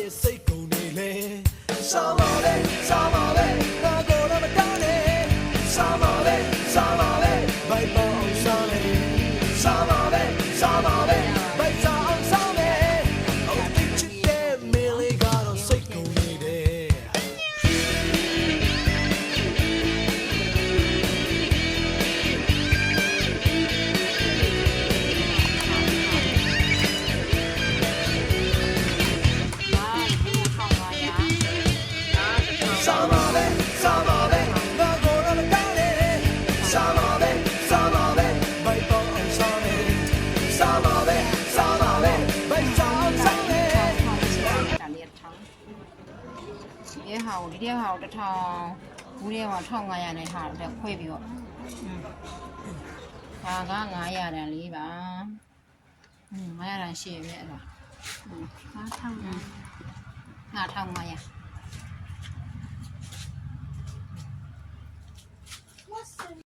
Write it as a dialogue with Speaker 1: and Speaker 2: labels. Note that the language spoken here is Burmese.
Speaker 1: ရဲ့စိတ်ကုန်နေလေဆောင်းပါလေဆောင်းပါလေငါကိုတော့မတောင်းနဲ့ဆောင်းပါလေဆောင်းပါလေဘိုင်ပေါင်းဆောင်းလေဆောင်းပါလေဆောင်းပါလေဘိုင်ဆောင်းဆောင်းလေအိုတိချစ်တဲ့မင်းလေးကတော့စိတ်ကုန်နေတယ်
Speaker 2: ဒီတဲ့ဟာကိုတစ်ထောင်ဘူးတဲ့ဟာ1500နဲ့ဟာတက်ခွဲပြီးတော့ဟာက900တန်လေးပါ900တန်ရှိရဲ့အဲ့ဒါ
Speaker 3: ငါထောင်း
Speaker 2: 5500